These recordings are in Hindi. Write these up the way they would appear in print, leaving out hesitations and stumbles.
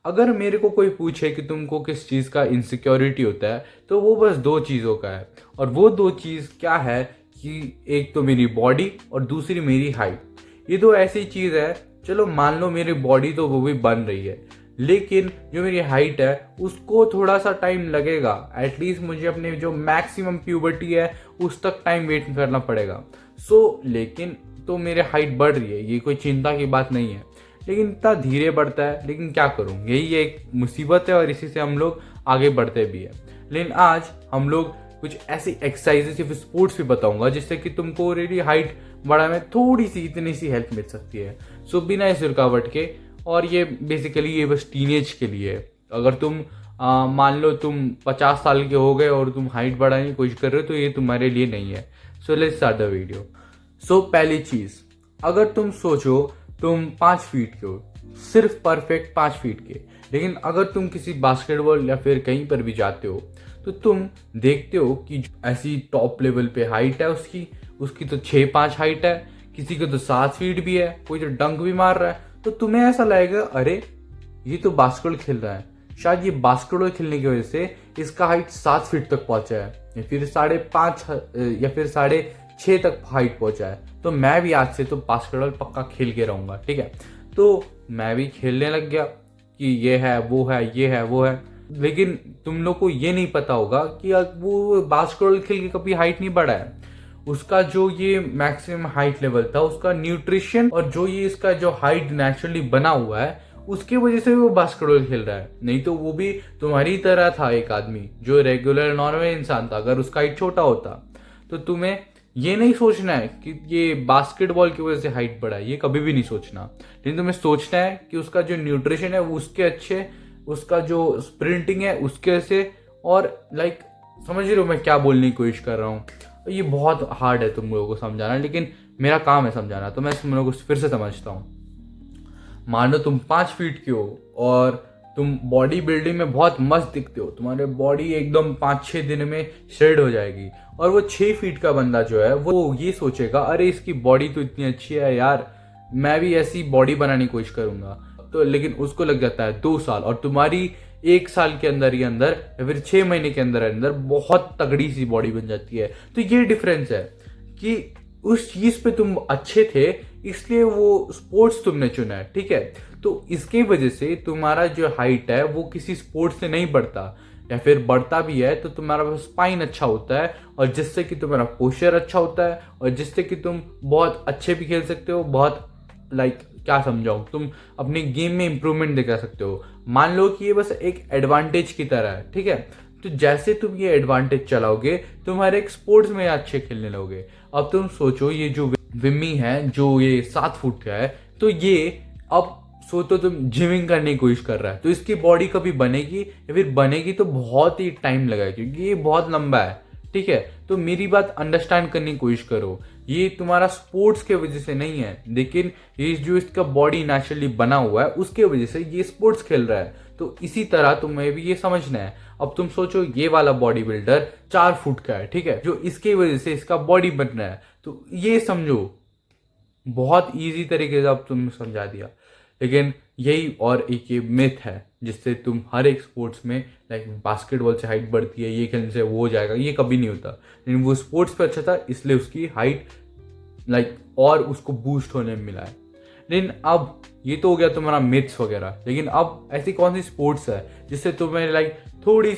अगर मेरे को कोई पूछे कि तुमको किस चीज़ का इनसिक्योरिटी होता है, तो वो बस दो चीज़ों का है। और वो दो चीज़ क्या है कि एक तो मेरी बॉडी और दूसरी मेरी हाइट। ये दो ऐसी चीज़ है, चलो मान लो मेरी बॉडी तो वो भी बन रही है, लेकिन जो मेरी हाइट है उसको थोड़ा सा टाइम लगेगा। एटलीस्ट मुझे अपने जो मैक्सिमम प्यूबर्टी है उस तक टाइम वेट करना पड़ेगा। लेकिन तो मेरी हाइट बढ़ रही है, ये कोई चिंता की बात नहीं है, लेकिन इतना धीरे बढ़ता है। लेकिन क्या करूँ, यही एक मुसीबत है और इसी से हम लोग आगे बढ़ते भी है। लेकिन आज हम लोग कुछ ऐसी एक्सरसाइजेस या फिर स्पोर्ट्स भी बताऊंगा जिससे कि तुमको ऑलरेडी हाइट बढ़ाने में थोड़ी सी इतनी सी हेल्प मिल सकती है। बिना इस रुकावट के। और ये बेसिकली ये बस टीनेज के लिए है। अगर तुम मान लो तुम 50 साल के हो गए और तुम हाइट बढ़ाने की कोशिश कर रहे हो, तो ये तुम्हारे लिए नहीं है। Let's start the video. पहली चीज, अगर तुम सोचो तुम 5 फीट के हो, सिर्फ परफेक्ट 5 फीट के, लेकिन अगर तुम किसी बास्केटबॉल या फिर कहीं पर भी जाते हो तो तुम देखते हो कि ऐसी टॉप लेवल पे हाइट है उसकी उसकी तो 6'5" हाइट है, किसी को तो 7 फीट भी है, कोई तो डंक भी मार रहा है। तो तुम्हें ऐसा लगेगा अरे ये तो बास्केटबॉल खेल रहा है, शायद ये बास्केटबॉल खेलने की वजह से इसका हाइट 7 फीट तक पहुंचा है, या फिर 5.5 या फिर 6.5 तक हाइट पहुंचा है। तो मैं भी आज से तो बास्केटबॉल पक्का खेल के रहूंगा, ठीक है। तो मैं भी खेलने लग गया कि ये है वो है ये है वो है। लेकिन तुम लोग को ये नहीं पता होगा कि वो बास्केटबॉल खेल के कभी हाइट नहीं बढ़ा है। उसका जो ये मैक्सिमम हाइट लेवल था, उसका न्यूट्रिशन और जो ये इसका जो हाइट नेचुरली बना हुआ है, उसकी वजह से वो बास्केटबॉल खेल रहा है। नहीं तो वो भी तुम्हारी तरह था, एक आदमी जो रेगुलर नॉर्मल इंसान था। अगर उसका हाइट छोटा होता तो तुम्हें ये नहीं सोचना है कि ये बास्केटबॉल की वजह से हाइट बढ़ा है, ये कभी भी नहीं सोचना। लेकिन तुम्हें सोचना है कि उसका जो न्यूट्रिशन है वो उसके अच्छे, उसका जो स्प्रिंटिंग है उसके से, और समझ रहे हो मैं क्या बोलने की कोशिश कर रहा हूँ। ये बहुत हार्ड है तुम लोगों को समझाना, लेकिन मेरा काम है समझाना, तो मैं तुम लोगों को फिर से समझता हूँ। मान लो तुम 5 फीट के हो और तुम बॉडी बिल्डिंग में बहुत मस्त दिखते हो, तुम्हारे बॉडी एकदम 5-6 दिन में श्रेड हो जाएगी। और वो 6 फीट का बंदा जो है वो ये सोचेगा अरे इसकी बॉडी तो इतनी अच्छी है यार, मैं भी ऐसी बॉडी बनाने की कोशिश करूंगा। तो लेकिन उसको लग जाता है 2 साल, और तुम्हारी 1 साल के अंदर ही अंदर या फिर 6 महीने के अंदर अंदर बहुत तगड़ी सी बॉडी बन जाती है। तो ये डिफरेंस है कि उस चीज पे तुम अच्छे थे, इसलिए वो स्पोर्ट्स तुमने चुना है, ठीक है। तो इसके वजह से तुम्हारा जो हाइट है वो किसी स्पोर्ट्स से नहीं बढ़ता, या फिर बढ़ता भी है तो तुम्हारा स्पाइन अच्छा होता है, और जिससे कि तुम्हारा पोस्चर अच्छा होता है, और जिससे कि तुम बहुत अच्छे भी खेल सकते हो। बहुत क्या समझाऊं, तुम अपनी गेम में इंप्रूवमेंट दिखा सकते हो। मान लो कि ये बस एक एडवांटेज की तरह है, ठीक है। तो जैसे तुम ये एडवांटेज चलाओगे, तुम हर एक स्पोर्ट्स में अच्छे खेलने लगोगे। अब तुम सोचो ये जो विम्मी है जो ये 7 फुट का है, तो ये अब सोचो तुम जिमिंग करने की कोशिश कर रहा है, तो इसकी बॉडी कभी बनेगी, या फिर बनेगी तो बहुत ही टाइम लगेगा क्योंकि ये बहुत लंबा है, ठीक है। तो मेरी बात अंडरस्टैंड करने की कोशिश करो, ये तुम्हारा स्पोर्ट्स के वजह से नहीं है, लेकिन ये जो इसका बॉडी नेचुरली बना हुआ है उसके वजह से ये स्पोर्ट्स खेल रहा है। तो इसी तरह तुम्हें भी ये समझना है। अब तुम सोचो ये वाला बॉडी बिल्डर 4 फुट का है, ठीक है, जो इसकी वजह से इसका बॉडी बन रहा है। तो ये समझो, बहुत इजी तरीके से अब तुम समझा दिया। लेकिन यही और एक ये मिथ है जिससे तुम हर एक स्पोर्ट्स में बास्केटबॉल से हाइट बढ़ती है, ये खेलने से वो हो जाएगा, ये कभी नहीं होता। लेकिन वो स्पोर्ट्स पे अच्छा था इसलिए उसकी हाइट और उसको बूस्ट होने में मिला है। लेकिन अब ये तो हो गया तुम्हारा मिथ्स वगैरह, लेकिन अब ऐसी कौन सी स्पोर्ट्स है जिससे तुम्हें थोड़ी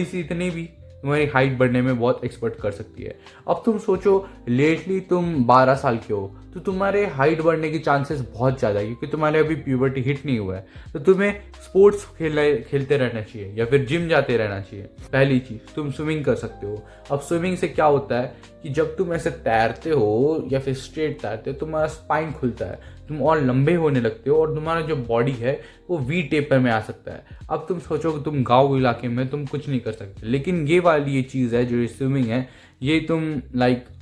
सी इतनी भी तुम्हारी हाइट बढ़ने में बहुत एक्सपर्ट कर सकती है। अब तुम सोचो लेटली तुम 12 साल के हो, तो तुम्हारे हाइट बढ़ने की चांसेस बहुत ज़्यादा है क्योंकि तुम्हारे अभी प्यूबर्टी हिट नहीं हुआ है। तो तुम्हें स्पोर्ट्स खेलते रहना चाहिए या फिर जिम जाते रहना चाहिए। पहली चीज़, तुम स्विमिंग कर सकते हो। अब स्विमिंग से क्या होता है कि जब तुम ऐसे तैरते हो या फिर स्ट्रेट तैरते हो, तुम्हारा स्पाइन खुलता है, तुम और लंबे होने लगते हो, और तुम्हारा जो बॉडी है वो वी टेपर में आ सकता है। अब तुम सोचो कि तुम गाँव इलाके में तुम कुछ नहीं कर सकते, लेकिन ये वाली ये चीज़ है जो स्विमिंग है, ये तुम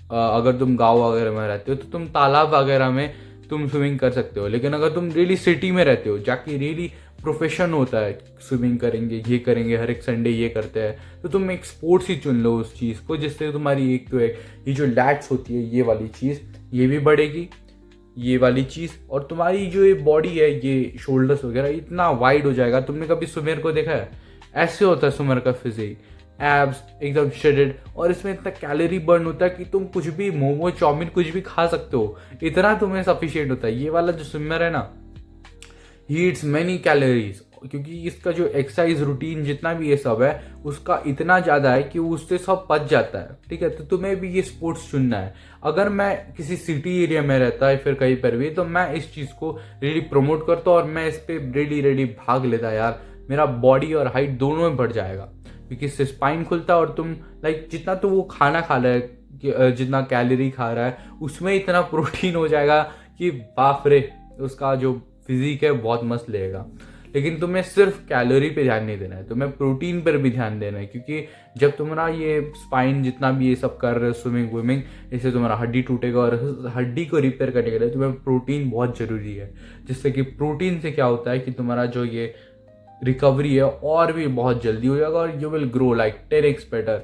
अगर तुम गाँव वगैरह में रहते हो तो तुम तालाब वगैरह में तुम स्विमिंग कर सकते हो। लेकिन अगर तुम रियली सिटी में रहते हो, जाके रियली प्रोफेशन होता है, स्विमिंग करेंगे ये करेंगे हर एक संडे ये करते हैं, तो तुम एक स्पोर्ट्स ही चुन लो उस चीज़ को, जिससे तुम्हारी एक तो एक ये जो लैट्स होती है ये वाली चीज़ ये भी बढ़ेगी, ये वाली चीज़, और तुम्हारी जो ये बॉडी है, ये शोल्डर्स वगैरह इतना वाइड हो जाएगा। तुमने कभी सुमेर को देखा है? ऐसे होता है सुमेर का फिजिक, एब्स एकदम शेडेड, और इसमें इतना कैलोरी बर्न होता है कि तुम कुछ भी मोमो चाउमीन कुछ भी खा सकते हो, इतना तुम्हें सफिशिएंट होता है। ये वाला जो स्विमर है ना, ही ईट्स मैनी कैलोरीज, क्योंकि इसका जो एक्सरसाइज रूटीन जितना भी ये सब है उसका इतना ज़्यादा है कि उससे सब पच जाता है। ठीक है, तो तुम्हें भी ये स्पोर्ट्स चुनना है। अगर मैं किसी सिटी एरिया में रहता है फिर कहीं पर भी, तो मैं इस चीज़ को रियली प्रमोट करता और मैं इस पर रेडी भाग लेता यार। मेरा बॉडी और हाइट दोनों में बढ़ जाएगा, क्योंकि इससे स्पाइन खुलता है और तुम लाइक जितना तो वो खाना खा रहा है, जितना कैलोरी खा रहा है उसमें इतना प्रोटीन हो जाएगा कि बाप रे, उसका जो फिजिक है बहुत मस्त लगेगा। लेकिन तुम्हें सिर्फ कैलोरी पे ध्यान नहीं देना है, तुम्हें प्रोटीन पर भी ध्यान देना है, क्योंकि जब तुम्हारा ये स्पाइन जितना भी ये सब कर रहे हो स्विमिंग विमिंग, इससे तुम्हारा हड्डी टूटेगा, और हड्डी को रिपेयर करने के लिए तुम्हें प्रोटीन बहुत ज़रूरी है। जिससे कि प्रोटीन से क्या होता है कि तुम्हारा जो ये रिकवरी है और भी बहुत जल्दी हो जाएगा, और you will grow like 10x better.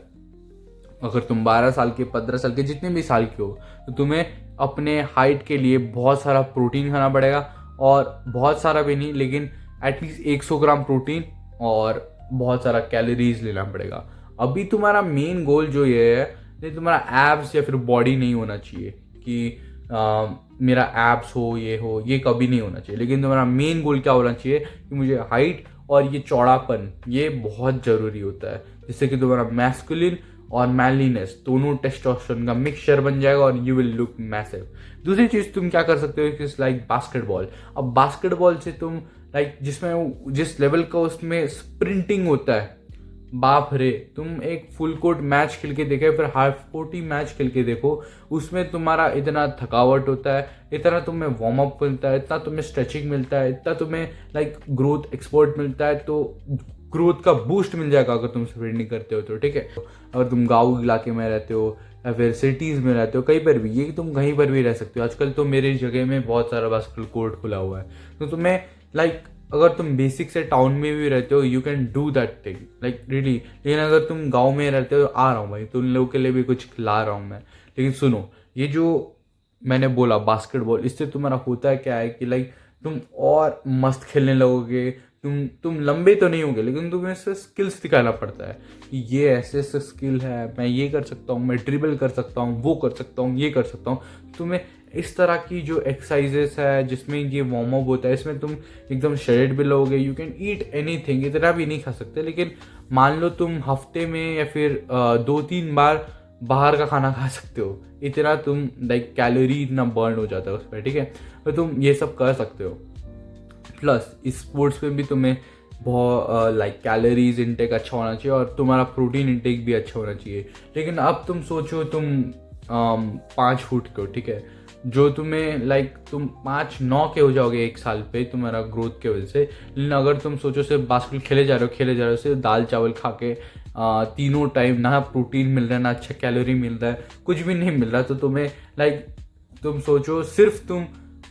अगर तुम 12 साल के, 15 साल के, जितने भी साल के हो, तो तुम्हें अपने हाइट के लिए बहुत सारा प्रोटीन खाना पड़ेगा, और बहुत सारा भी नहीं लेकिन एटलीस्ट 100 ग्राम प्रोटीन और बहुत सारा कैलोरीज लेना पड़ेगा। अभी तुम्हारा मेन गोल जो ये है, नहीं तुम्हारा एब्स या फिर बॉडी नहीं होना चाहिए कि मेरा एब्स हो, ये कभी नहीं होना चाहिए। लेकिन तुम्हारा मेन गोल क्या होना चाहिए कि मुझे हाइट और ये चौड़ापन, ये बहुत ज़रूरी होता है, जिससे कि तुम्हारा मैस्कुलिन और मैनलीनेस दोनों टेस्टोस्टेरोन का मिक्सचर बन जाएगा और यू विल लुक मैसिव। दूसरी चीज़ तुम क्या कर सकते हो कि लाइक बास्केटबॉल। अब बास्केटबॉल से तुम लाइक जिस लेवल का उसमें स्प्रिंटिंग होता है, बाप रे, तुम एक फुल कोर्ट मैच खेल के देखो फिर हाफ कोर्ट ही मैच खेल के देखो, उसमें तुम्हारा इतना थकावट होता है, इतना तुम्हें वार्म अप मिलता है, इतना तुम्हें स्ट्रेचिंग मिलता है, इतना तुम्हें लाइक ग्रोथ एक्सपोर्ट मिलता है, तो ग्रोथ का बूस्ट मिल जाएगा अगर तुम स्प्रिंटिंग करते हो तो। ठीक है, अगर तुम गाँव इलाके में रहते हो या फिर सिटीज़ में रहते हो, कहीं पर भी, ये तुम कहीं पर भी रह सकते हो। आजकल तो मेरी जगह में बहुत सारा बास्केटबॉल कोर्ट खुला हुआ है, तो तुम्हें लाइक अगर तुम बेसिक से टाउन में भी रहते हो, you can do that thing like really. लेकिन अगर तुम गांव में रहते हो, आ रहा हूँ भाई, तो उन लोगों के लिए भी कुछ खिला रहा हूँ मैं। लेकिन सुनो, ये जो मैंने बोला बास्केटबॉल, इससे तुम्हारा होता है क्या है कि लाइक तुम और मस्त खेलने लगोगे। तुम लंबे तो नहीं होगे, लेकिन तुम्हें इससे स्किल्स दिखाना पड़ता है कि ये ऐसे ऐसे स्किल है, मैं ये कर सकता हूँ, मैं ड्रिबल कर सकता हूँ, वो कर सकता हूँ, ये कर सकता हूँ। तुम्हें इस तरह की जो एक्सरसाइजेस है जिसमें ये वार्म अप होता है, इसमें तुम एकदम शेडेड भी लोगे। यू कैन ईट एनीथिंग, इतना भी नहीं खा सकते, लेकिन मान लो तुम हफ्ते में या फिर 2-3 बार बाहर का खाना खा सकते हो, इतना तुम लाइक कैलोरी इतना बर्न हो जाता है उस पर। ठीक है, तो तुम ये सब कर सकते हो। प्लस इस स्पोर्ट्स में भी तुम्हें बहुत लाइक कैलोरीज इंटेक अच्छा होना चाहिए और तुम्हारा प्रोटीन इंटेक भी अच्छा होना चाहिए। लेकिन अब तुम सोचो तुम 5 फुट के हो, ठीक है, जो तुम्हें लाइक तुम 5'9" के हो जाओगे 1 साल पे तुम्हारा ग्रोथ के वजह से। लेकिन अगर तुम सोचो सिर्फ बास्केटबॉल खेले जा रहे हो सिर्फ दाल चावल खा के, तीनों टाइम ना प्रोटीन मिल रहा है, ना अच्छा कैलोरी मिल रहा है, कुछ भी नहीं मिल रहा, तो तुम्हें लाइक तुम सोचो सिर्फ तुम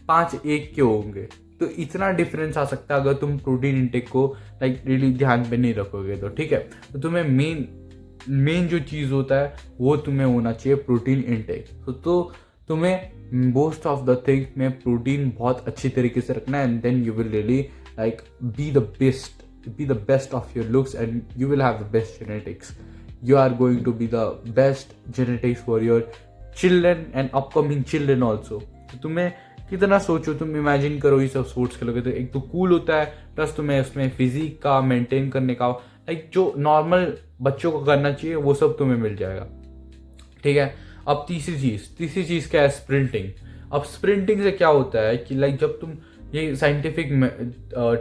5'1" के होंगे, तो इतना डिफरेंस आ सकता है अगर तुम प्रोटीन इंटेक को लाइक रियली ध्यान पे नहीं रखोगे तो। ठीक है, तो तुम्हें मेन जो चीज़ होता है वो तुम्हें होना चाहिए प्रोटीन इंटेक। तो तुम्हें मोस्ट ऑफ द थिंग में प्रोटीन बहुत अच्छी तरीके से रखना है, and then you will really like be the best of your looks, and you will have the best genetics. You are going to be the best genetics for your children and upcoming children also। तो तुम्हें कितना सोचो, तुम इमेजिन करो ये सब स्पोर्ट्स खेलोगे तो एक तो कूल होता है, प्लस तुम्हें उसमें फिजिक का मेंटेन करने का लाइक जो नॉर्मल बच्चों को करना चाहिए वो सब तुम्हें मिल जाएगा। ठीक है, अब तीसरी चीज़ क्या है? स्प्रिंटिंग। अब स्प्रिंटिंग से क्या होता है कि लाइक जब तुम, ये साइंटिफिक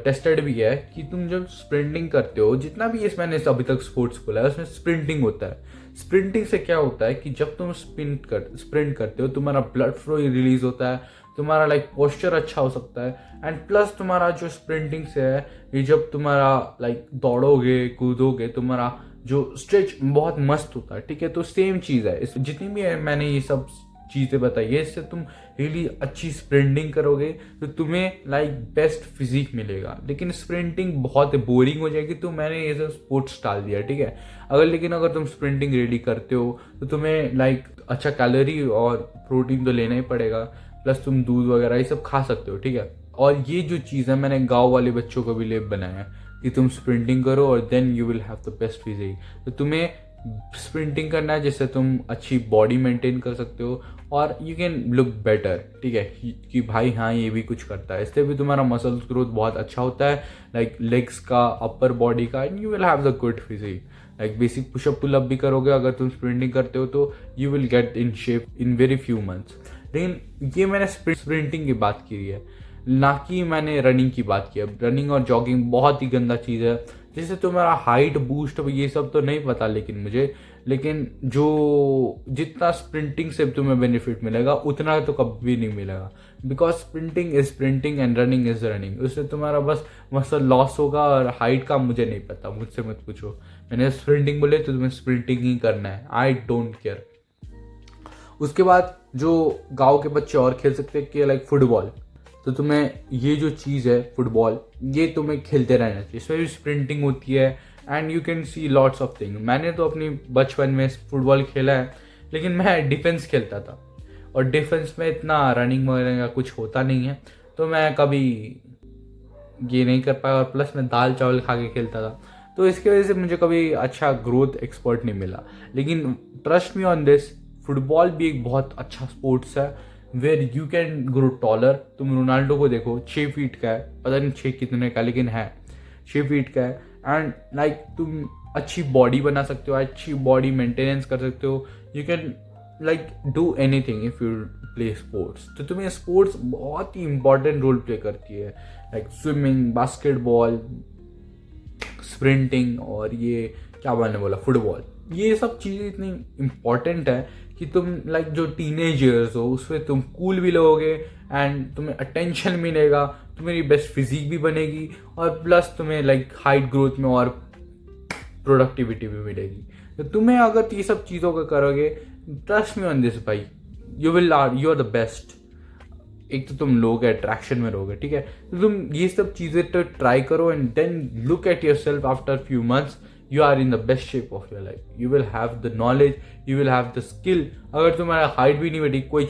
टेस्टेड भी है कि तुम जब स्प्रिंटिंग करते हो, जितना भी मैंने अभी तक स्पोर्ट्स बोला है उसमें स्प्रिंटिंग होता है। स्प्रिंटिंग से क्या होता है कि जब तुम स्प्रिंट करते हो तुम्हारा ब्लड फ्लो रिलीज होता है, तुम्हारा लाइक पोस्चर अच्छा हो सकता है, एंड प्लस तुम्हारा जो स्प्रिंटिंग से है, ये जब तुम्हारा लाइक दौड़ोगे कूदोगे तुम्हारा जो स्ट्रेच बहुत मस्त होता है। ठीक है, तो सेम चीज़ है इस जितनी भी है मैंने ये सब चीज़ें बताई है, इससे तुम रियली अच्छी स्प्रिंटिंग करोगे तो तुम्हें लाइक बेस्ट फिजिक मिलेगा। लेकिन स्प्रिंटिंग बहुत बोरिंग हो जाएगी, तो मैंने ये सब स्पोर्ट्स डाल दिया। ठीक है, अगर तुम स्प्रिंटिंग रियली करते हो तो तुम्हें लाइक अच्छा कैलोरी और प्रोटीन तो लेना ही पड़ेगा, प्लस तुम दूध वगैरह ये सब खा सकते हो, ठीक है। और ये जो चीज़ है मैंने गांव वाले बच्चों को भी लिए बनाया है कि तुम स्प्रिंटिंग करो और then you will have the best physique. तो तुम्हें स्प्रिंटिंग करना है जिससे तुम अच्छी बॉडी मेंटेन कर सकते हो और यू कैन लुक बेटर, ठीक है, कि भाई हाँ ये भी कुछ करता है। इससे भी तुम्हारा मसल्स ग्रोथ बहुत अच्छा होता है, लाइक लेग्स का, अपर बॉडी का, and you will have the good physique. Like basic pushup pull up भी करोगे अगर तुम स्प्रिंटिंग करते हो तो you will get in shape in very few months. लेकिन ये मैंने स्प्रिंटिंग की बात की है, ना कि मैंने रनिंग की बात की है। रनिंग और जॉगिंग बहुत ही गंदा चीज़ है, जैसे तुम्हारा हाइट बूस्ट ये सब तो नहीं पता लेकिन जो जितना स्प्रिंटिंग से तुम्हें बेनिफिट मिलेगा उतना तो कभी नहीं मिलेगा, because sprinting is sprinting and running is running. उससे तुम्हारा बस मसल लॉस होगा, और हाइट का मुझे नहीं पता, मुझसे मत पूछो। मैंने स्प्रिंटिंग बोले तो तुम्हें स्प्रिंटिंग ही करना है, आई डोंट केयर। उसके बाद जो गाँव के बच्चे और खेल सकते हैं कि लाइक फुटबॉल, तो तुम्हें ये जो चीज़ है फुटबॉल, ये तुम्हें खेलते रहना चाहिए। इसमें भी स्प्रिंटिंग होती है and you can see lots of thing. मैंने तो अपनी बचपन में फुटबॉल खेला है, लेकिन मैं डिफेंस खेलता था और डिफेंस में इतना रनिंग वगैरह का कुछ होता नहीं है, तो मैं कभी ये नहीं कर पाया। और प्लस मैं दाल चावल खा के खेलता था, तो इसकी वजह से मुझे कभी अच्छा ग्रोथ एक्सपर्ट नहीं मिला। लेकिन trust me on this, football भी एक बहुत अच्छा स्पोर्ट्स है where you can grow taller. तुम रोनाल्डो को देखो, 6 फीट का है, पता नहीं 6 कितने का, लेकिन है 6 फीट का है। एंड लाइक तुम अच्छी बॉडी बना सकते हो, अच्छी बॉडी मेंटेनेंस कर सकते हो। You can like do anything if you play sports. तो तुम्हें स्पोर्ट्स बहुत ही इंपॉर्टेंट रोल प्ले करती है, लाइक स्विमिंग, बास्केटबॉल, स्प्रिंटिंग और ये क्या मैंने बोला फुटबॉल। ये सब चीज़ें इतनी इम्पॉर्टेंट है कि तुम लाइक जो टीनेज ईयर्स हो उसमें तुम कूल भी लोगे एंड तुम्हें अटेंशन मिलेगा, तुम्हारी बेस्ट फिजिक भी बनेगी और प्लस तुम्हें लाइक हाइट ग्रोथ में और प्रोडक्टिविटी भी मिलेगी। तो तुम्हें अगर ये सब चीज़ों का करोगे, ट्रस्ट मी ऑन दिस भाई, यू आर द बेस्ट। एक तो तुम लोग अट्रैक्शन में रहोगे, ठीक है। तो तुम ये सब चीज़ें तो ट्राई करो and then look at yourself after few months, you are in the best shape of your life. You will have the knowledge, you will have the skill. अगर तुम्हारा हाइट भी नहीं बढ़ी, कोई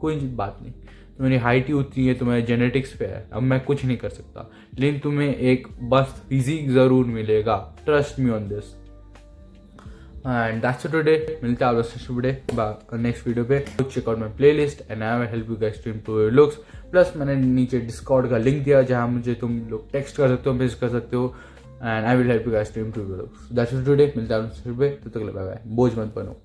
कोई बात नहीं, तुम्हारी हाइट ही उतनी है, तुम्हारे जेनेटिक्स पे है, अब मैं कुछ नहीं कर सकता। लेकिन तुम्हें एक बस फिजिक जरूर मिलेगा, trust me on this. And that's it today. मिलते हैं आपको नेक्स्ट वीडियो पे। Check out my playlist and I will help you guys to improve your looks. Plus मैंने नीचे डिस्कॉर्ड का लिंक दिया जहाँ मुझे तुम लोग टेक्स्ट कर सकते हो, मैसेज कर सकते हो, and I will help you guys to improve your looks. That's it today. मिलता है नेक्स्ट वीडियो पे, तब तक के लिए बाय बाय। बोझ मत बनो।